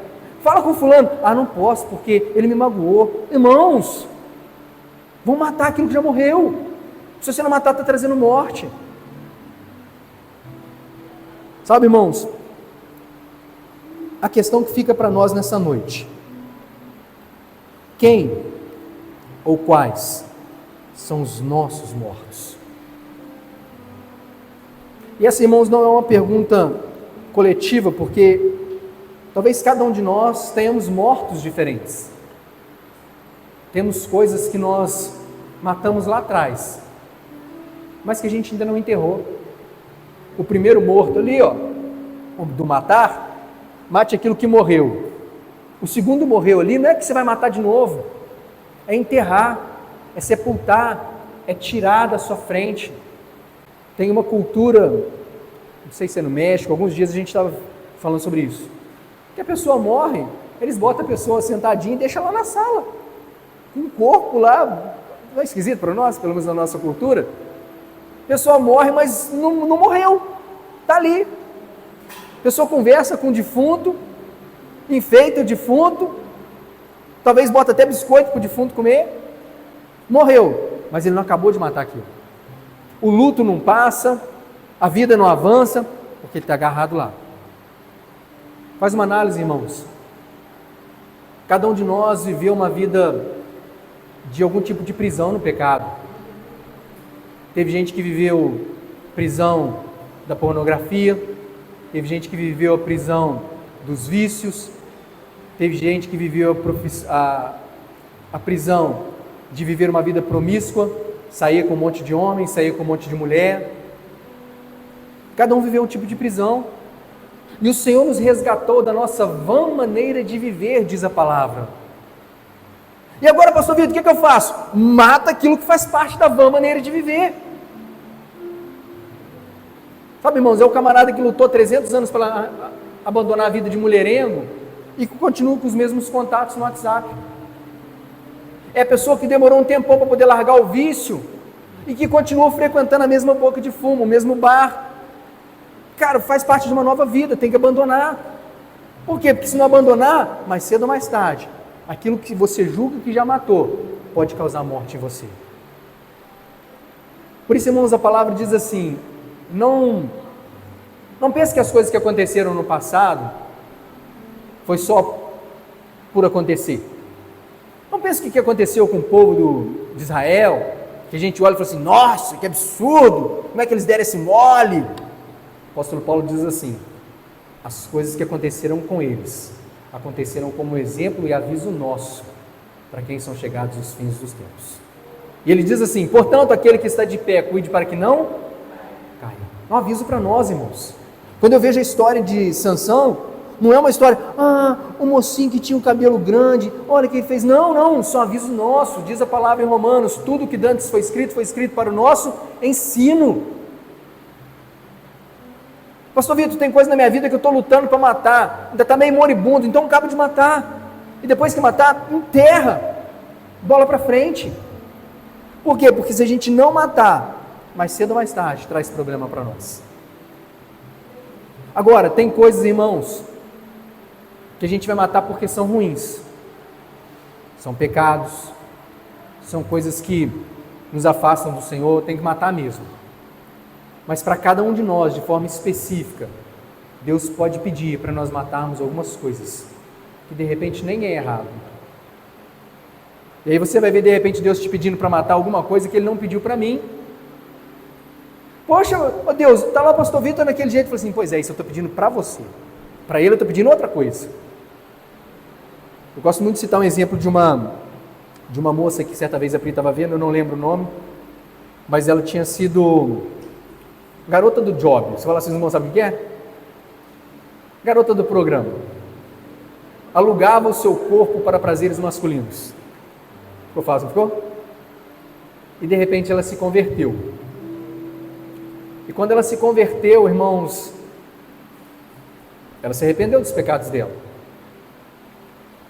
Fala com fulano. Ah, não posso, porque ele me magoou. Irmãos, vão matar aquilo que já morreu. Se você não matar, está trazendo morte. Sabe, irmãos, a questão que fica para nós nessa noite: quem ou quais são os nossos mortos? E essa, irmãos, não é uma pergunta coletiva, porque talvez cada um de nós tenhamos mortos diferentes. Temos coisas que nós matamos lá atrás, mas que a gente ainda não enterrou. O primeiro morto ali, ó, do matar, mate aquilo que morreu. O segundo morreu ali, não é que você vai matar de novo, é enterrar, é sepultar, é tirar da sua frente. Tem uma cultura, não sei se é no México, alguns dias a gente estava falando sobre isso, que a pessoa morre, eles botam a pessoa sentadinha e deixam lá na sala, com o corpo lá, não é esquisito para nós, pelo menos na nossa cultura? A pessoa morre, mas não morreu, está ali. A pessoa conversa com o defunto, enfeita o defunto, talvez bota até biscoito para o defunto comer, morreu, mas ele não acabou de matar aquilo. O luto não passa, a vida não avança, porque ele está agarrado lá. Faz uma análise, irmãos. Cada um de nós viveu uma vida de algum tipo de prisão no pecado. Teve gente que viveu prisão da pornografia, teve gente que viveu a prisão dos vícios, teve gente que viveu a prisão de viver uma vida promíscua, sair com um monte de homem, sair com um monte de mulher. Cada um viveu um tipo de prisão, e o Senhor nos resgatou da nossa vã maneira de viver, diz a palavra. E agora, pastor Vitor, o que eu faço? Mata aquilo que faz parte da vã maneira de viver. Sabe, irmãos, é o camarada que lutou 300 anos para abandonar a vida de mulherengo e que continua com os mesmos contatos no WhatsApp. É a pessoa que demorou um tempão para poder largar o vício e que continua frequentando a mesma boca de fumo, o mesmo bar. Cara, faz parte de uma nova vida, tem que abandonar. Por quê? Porque se não abandonar, mais cedo ou mais tarde, aquilo que você julga que já matou, pode causar morte em você. Por isso, irmãos, a palavra diz assim, não pense que as coisas que aconteceram no passado foi só por acontecer. Não pense que o que aconteceu com o povo de Israel, que a gente olha e fala assim, nossa, que absurdo, como é que eles deram esse mole? O apóstolo Paulo diz assim, as coisas que aconteceram com eles, aconteceram como exemplo e aviso nosso, para quem são chegados os fins dos tempos. E ele diz assim, portanto, aquele que está de pé, cuide para que não caia. É um aviso para nós, irmãos. Quando eu vejo a história de Sansão, Não é uma história, o mocinho que tinha o cabelo grande, olha o que ele fez. Não, isso é um aviso nosso, diz a palavra em Romanos, tudo que dantes foi escrito para o nosso ensino. Pastor Vitor, tem coisa na minha vida que eu estou lutando para matar, ainda está meio moribundo, então acaba de matar, e depois que matar, enterra, bola para frente. Por quê? Porque se a gente não matar, mais cedo ou mais tarde, traz problema para nós. Agora, tem coisas, irmãos, que a gente vai matar porque são ruins, são pecados, são coisas que nos afastam do Senhor, tem que matar mesmo. Mas para cada um de nós, de forma específica, Deus pode pedir para nós matarmos algumas coisas, que de repente nem é errado. E aí você vai ver de repente Deus te pedindo para matar alguma coisa que Ele não pediu para mim. Poxa, Deus, está lá o pastor Vitor naquele jeito, falou assim, pois é, isso eu estou pedindo para você, para ele eu estou pedindo outra coisa. Eu gosto muito de citar um exemplo de uma moça que certa vez a Pri estava vendo, eu não lembro o nome, mas ela tinha sido garota do job. Você fala, vocês não sabem o que é? Garota do programa. Alugava o seu corpo para prazeres masculinos. Ficou fácil, não ficou? E de repente ela se converteu. E quando ela se converteu, irmãos, ela se arrependeu dos pecados dela.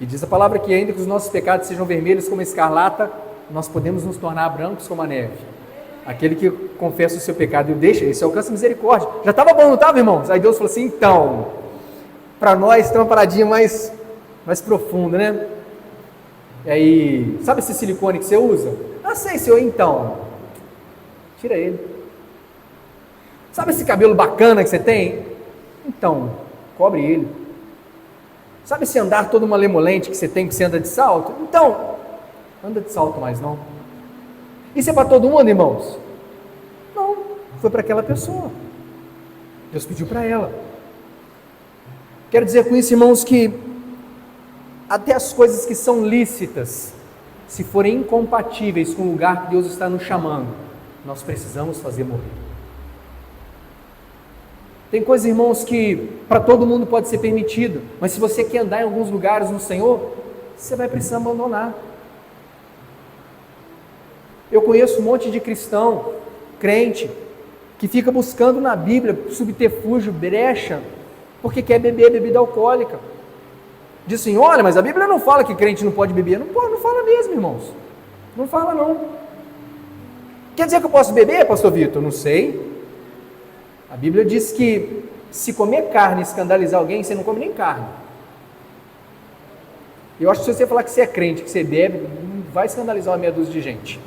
E diz a palavra que ainda que os nossos pecados sejam vermelhos como a escarlata, nós podemos nos tornar brancos como a neve. Aquele que confessa o seu pecado e o deixa, esse alcança misericórdia. Já estava bom, não estava, irmãos? Aí Deus falou assim, então, para nós tem uma paradinha mais profunda, né? E aí, sabe esse silicone que você usa? Sei, Senhor, então, tira ele. Sabe esse cabelo bacana que você tem? Então, cobre ele. Sabe esse andar todo malemolente que você tem, que você anda de salto? Então, anda de salto mais não. Isso é para todo mundo, irmãos? Não, foi para aquela pessoa. Deus pediu para ela. Quero dizer com isso, irmãos, que até as coisas que são lícitas, se forem incompatíveis com o lugar que Deus está nos chamando, nós precisamos fazer morrer. Tem coisas, irmãos, que para todo mundo pode ser permitido, mas se você quer andar em alguns lugares no Senhor, você vai precisar abandonar. Eu conheço um monte de cristão, crente, que fica buscando na Bíblia subterfúgio, brecha, porque quer beber bebida alcoólica. Diz assim, olha, mas a Bíblia não fala que crente não pode beber. Não pode, não fala mesmo, irmãos. Não fala não. Quer dizer que eu posso beber, pastor Vitor? Não sei. A Bíblia diz que se comer carne e escandalizar alguém, você não come nem carne. Eu acho que se você falar que você é crente, que você bebe, vai escandalizar uma meia dúzia de gente.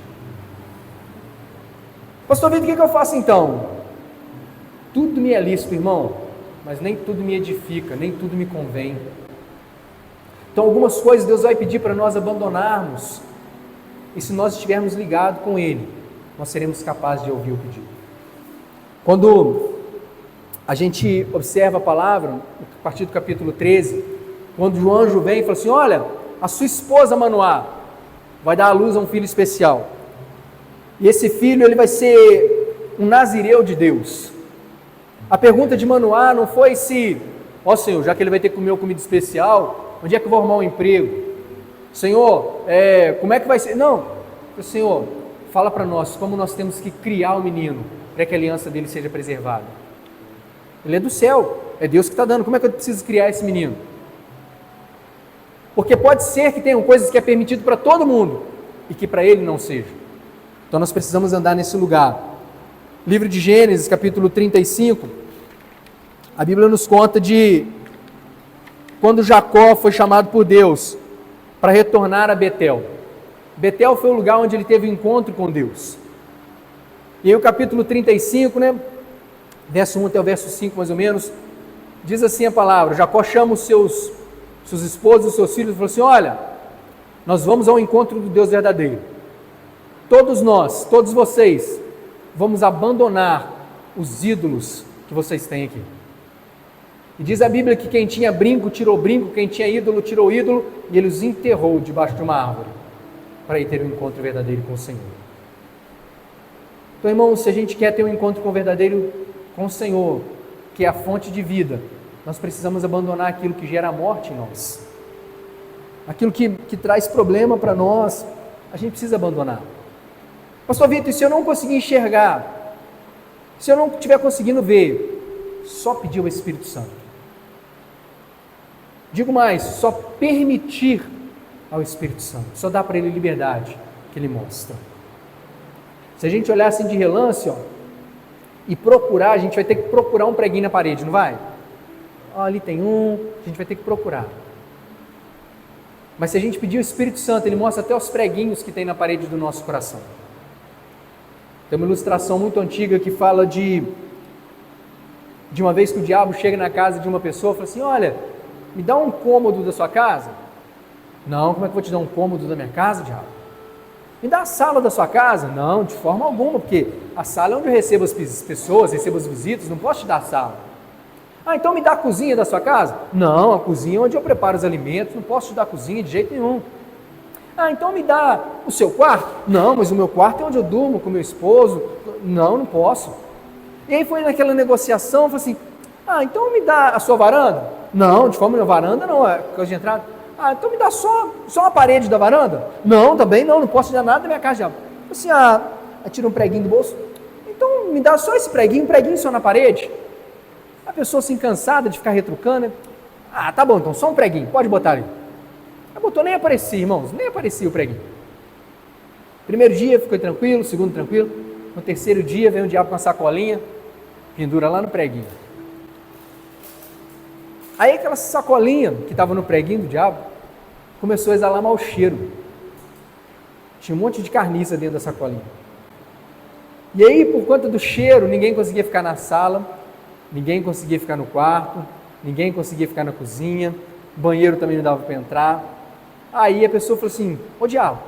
Pastor Vitor, o que eu faço então? Tudo me é lícito, irmão, mas nem tudo me edifica, nem tudo me convém. Então algumas coisas Deus vai pedir para nós abandonarmos, e se nós estivermos ligados com Ele, nós seremos capazes de ouvir o pedido. Quando a gente observa a palavra, a partir do capítulo 13, quando o anjo vem e fala assim, olha, a sua esposa Manoá vai dar à luz a um filho especial, e esse filho ele vai ser um nazireu de Deus. A pergunta de Manoá não foi se, Senhor, já que ele vai ter que comer uma comida especial, onde é que eu vou arrumar um emprego? Senhor, como é que vai ser? Não, Senhor, fala para nós como nós temos que criar o menino para que a aliança dele seja preservada. Ele é do céu, é Deus que está dando, como é que eu preciso criar esse menino? Porque pode ser que tenham coisas que é permitido para todo mundo e que para ele não seja. Então nós precisamos andar nesse lugar. Livro de Gênesis, capítulo 35, a Bíblia nos conta de quando Jacó foi chamado por Deus para retornar a Betel. Betel foi o lugar onde ele teve um encontro com Deus. E aí o capítulo 35, verso 1 até o verso 5 mais ou menos, diz assim a palavra, Jacó chama os seus esposos, os seus filhos, e falou assim, olha, nós vamos ao encontro do Deus verdadeiro. Todos nós, todos vocês, vamos abandonar os ídolos que vocês têm aqui. E diz a Bíblia que quem tinha brinco, tirou brinco, quem tinha ídolo, tirou ídolo, e ele os enterrou debaixo de uma árvore, para ir ter um encontro verdadeiro com o Senhor. Então, irmãos, se a gente quer ter um encontro verdadeiro com o Senhor, que é a fonte de vida, Nós precisamos abandonar aquilo que gera morte em nós. Aquilo que traz problema para nós, a gente precisa abandonar. Pastor Vitor, e se eu não conseguir enxergar, se eu não estiver conseguindo ver, só pedir ao Espírito Santo. Digo mais, só permitir ao Espírito Santo, só dar para Ele liberdade que Ele mostra. Se a gente olhar assim de relance, e procurar, a gente vai ter que procurar um preguinho na parede, não vai? Ali tem um, a gente vai ter que procurar. Mas se a gente pedir o Espírito Santo, Ele mostra até os preguinhos que tem na parede do nosso coração. Tem uma ilustração muito antiga que fala de uma vez que o diabo chega na casa de uma pessoa e fala assim: olha, me dá um cômodo da sua casa. Não, como é que eu vou te dar um cômodo da minha casa, diabo? Me dá a sala da sua casa? Não, de forma alguma, porque a sala é onde eu recebo as pessoas, recebo as visitas, não posso te dar a sala. Então me dá a cozinha da sua casa? Não, a cozinha é onde eu preparo os alimentos, não posso te dar a cozinha de jeito nenhum. Então me dá o seu quarto? Não, mas o meu quarto é onde eu durmo com meu esposo. Não, não posso. E aí foi naquela negociação, falou assim: então me dá a sua varanda? Não, de forma nenhuma, varanda não, é coisa de entrada. Então me dá só uma parede da varanda? Não, também não posso te dar nada da minha casa. Assim, tira um preguinho do bolso. Então me dá só esse preguinho, um preguinho só na parede. A pessoa assim, cansada de ficar retrucando, tá bom, então só um preguinho, pode botar ali. Botou, nem aparecia, irmãos, nem aparecia o preguinho. Primeiro dia ficou tranquilo, segundo tranquilo. No terceiro dia vem o diabo com uma sacolinha, pendura lá no preguinho. Aí aquela sacolinha que estava no preguinho do diabo começou a exalar mau cheiro. Tinha um monte de carniça dentro da sacolinha. E aí, por conta do cheiro, ninguém conseguia ficar na sala, ninguém conseguia ficar no quarto, ninguém conseguia ficar na cozinha, banheiro também não dava para entrar. Aí a pessoa falou assim: ô diabo,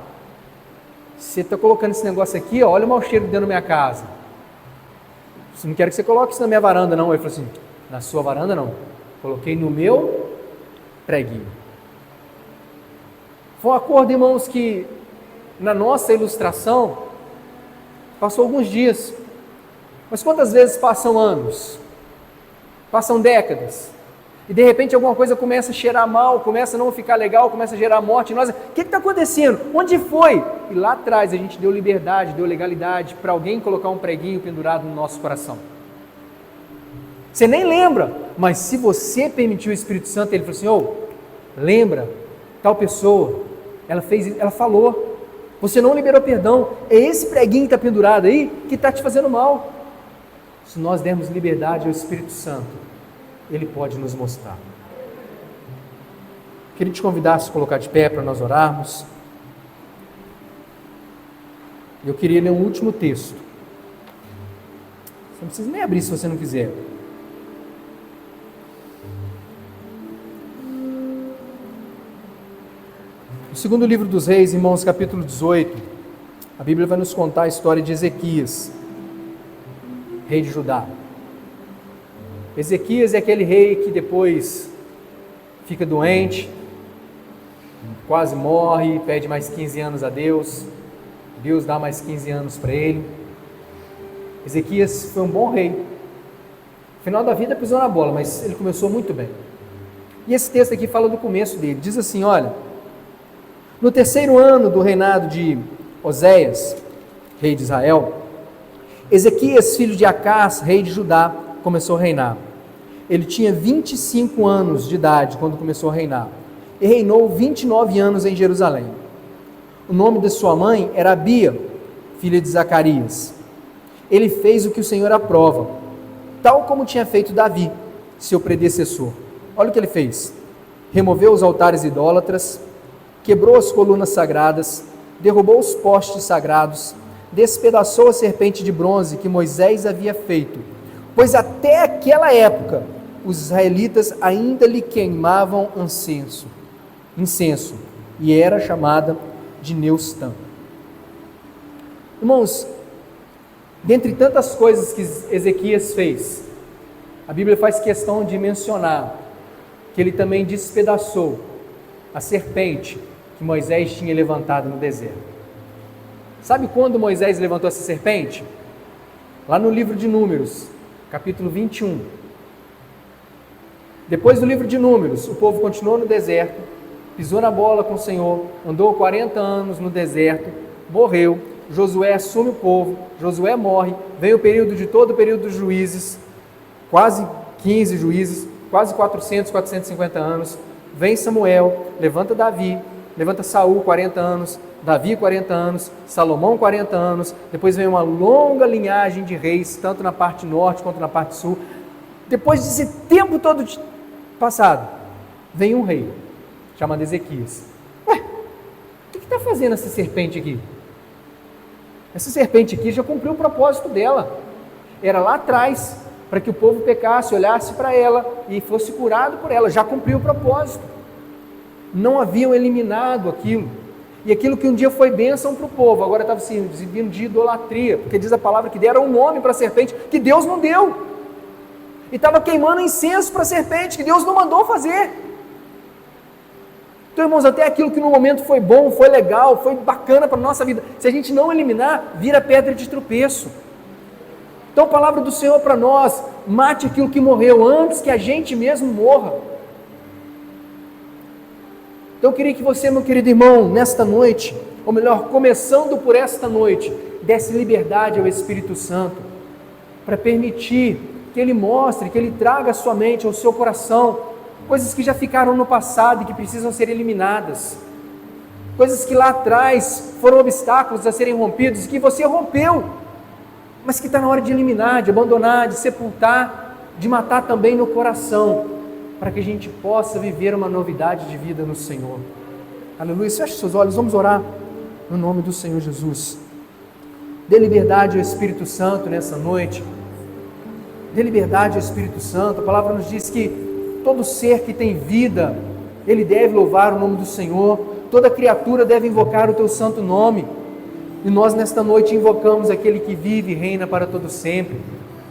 você está colocando esse negócio aqui, olha o mau cheiro dentro da minha casa. Não quero que você coloque isso na minha varanda, não. Ele falou assim: na sua varanda, não. Coloquei no meu preguinho. Foi um acordo, irmãos, que na nossa ilustração passou alguns dias. Mas quantas vezes passam anos? Passam décadas. E de repente alguma coisa começa a cheirar mal, começa a não ficar legal, começa a gerar morte em nós. O que está acontecendo? Onde foi? E lá atrás a gente deu liberdade, deu legalidade para alguém colocar um preguinho pendurado no nosso coração. Você nem lembra, mas se você permitiu o Espírito Santo, ele falou assim: lembra, tal pessoa, ela falou, você não liberou perdão, é esse preguinho que está pendurado aí que está te fazendo mal. Se nós dermos liberdade ao Espírito Santo, Ele pode nos mostrar. Queria te convidar a se colocar de pé para nós orarmos. Eu queria ler um último texto. Você não precisa nem abrir se você não quiser. No segundo livro dos Reis, irmãos, capítulo 18, a Bíblia vai nos contar a história de Ezequias, rei de Judá. Ezequias é aquele rei que depois fica doente, quase morre, pede mais 15 anos a Deus, Deus dá mais 15 anos para ele. Ezequias foi um bom rei, no final da vida pisou na bola, mas ele começou muito bem. E esse texto aqui fala do começo dele, diz assim: olha, no terceiro ano do reinado de Oséias, rei de Israel, Ezequias, filho de Acás, rei de Judá, começou a reinar. Ele tinha 25 anos de idade quando começou a reinar, e reinou 29 anos em Jerusalém. O nome de sua mãe era Abia, filha de Zacarias. Ele fez o que o Senhor aprova, tal como tinha feito Davi, seu predecessor. Olha o que ele fez: removeu os altares idólatras, quebrou as colunas sagradas, derrubou os postes sagrados, despedaçou a serpente de bronze que Moisés havia feito, pois até aquela época os israelitas ainda lhe queimavam incenso, e era chamada de Neustã. Irmãos, dentre tantas coisas que Ezequias fez, a Bíblia faz questão de mencionar que ele também despedaçou a serpente que Moisés tinha levantado no deserto. Sabe quando Moisés levantou essa serpente? Lá no livro de Números, capítulo 21. Depois do livro de Números, o povo continuou no deserto, pisou na bola com o Senhor, andou 40 anos no deserto, morreu. Josué assume o povo, Josué morre, vem o período de todo o período dos juízes, quase 15 juízes, quase 450 anos. Vem Samuel, levanta Davi, levanta Saul 40 anos, Davi 40 anos, Salomão 40 anos, depois vem uma longa linhagem de reis, tanto na parte norte quanto na parte sul. Depois desse tempo todo passado, vem um rei, chamado Ezequias. Ué, o que está fazendo essa serpente aqui? Essa serpente aqui já cumpriu o propósito dela. Era lá atrás, para que o povo pecasse, olhasse para ela e fosse curado por ela. Já cumpriu o propósito. Não haviam eliminado aquilo. E aquilo que um dia foi bênção para o povo, agora estava se exibindo de idolatria, porque diz a palavra que deram um nome para a serpente que Deus não deu. E estava queimando incenso para a serpente que Deus não mandou fazer. Então, irmãos, até aquilo que no momento foi bom, foi legal, foi bacana para a nossa vida, se a gente não eliminar, vira pedra de tropeço. Então a palavra do Senhor para nós: mate aquilo que morreu antes que a gente mesmo morra. Então eu queria que você, meu querido irmão, nesta noite, ou melhor, começando por esta noite, desse liberdade ao Espírito Santo, para permitir que Ele mostre, que Ele traga à sua mente, ao seu coração, coisas que já ficaram no passado e que precisam ser eliminadas, coisas que lá atrás foram obstáculos a serem rompidos e que você rompeu, mas que está na hora de eliminar, de abandonar, de sepultar, de matar também no coração, para que a gente possa viver uma novidade de vida no Senhor. Aleluia. Feche seus olhos, vamos orar no nome do Senhor Jesus. Dê liberdade ao Espírito Santo nessa noite. Dê liberdade ao Espírito Santo. A palavra nos diz que todo ser que tem vida, ele deve louvar o nome do Senhor. Toda criatura deve invocar o teu santo nome. E nós nesta noite invocamos aquele que vive e reina para todo sempre,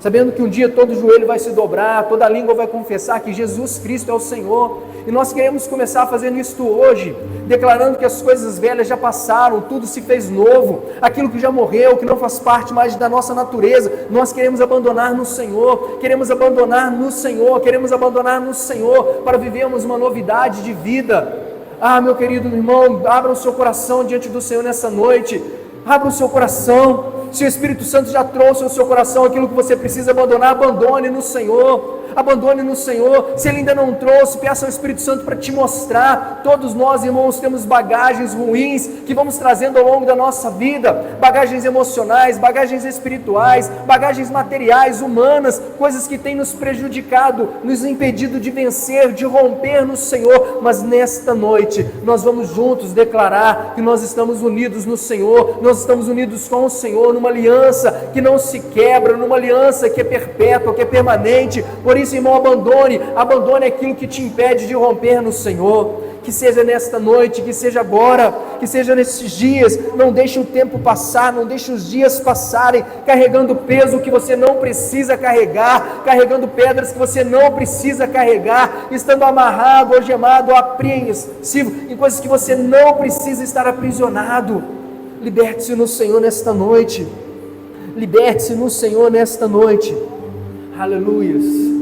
sabendo que um dia todo joelho vai se dobrar, toda língua vai confessar que Jesus Cristo é o Senhor. E nós queremos começar fazendo isto hoje, declarando que as coisas velhas já passaram, tudo se fez novo, aquilo que já morreu, que não faz parte mais da nossa natureza, nós queremos abandonar no Senhor, queremos abandonar no Senhor, queremos abandonar no Senhor, para vivermos uma novidade de vida. Ah, meu querido irmão, abra o seu coração diante do Senhor nessa noite, abra o seu coração. Se o Espírito Santo já trouxe ao seu coração aquilo que você precisa abandonar, abandone no Senhor, abandone no Senhor. Se Ele ainda não trouxe, peça ao Espírito Santo para te mostrar. Todos nós, irmãos, temos bagagens ruins que vamos trazendo ao longo da nossa vida, bagagens emocionais, bagagens espirituais, bagagens materiais, humanas, coisas que têm nos prejudicado, nos impedido de vencer, de romper no Senhor. Mas nesta noite, nós vamos juntos declarar que nós estamos unidos no Senhor, nós estamos unidos com o Senhor, numa aliança que não se quebra, numa aliança que é perpétua, que é permanente. Por isso, irmão, abandone aquilo que te impede de romper no Senhor. Que seja nesta noite, que seja agora, que seja nesses dias. Não deixe o tempo passar, não deixe os dias passarem carregando peso que você não precisa carregar, carregando pedras que você não precisa carregar, estando amarrado, algemado, apreensivo em coisas que você não precisa estar aprisionado. Liberte-se no Senhor nesta noite. Liberte-se no Senhor nesta noite. Aleluia.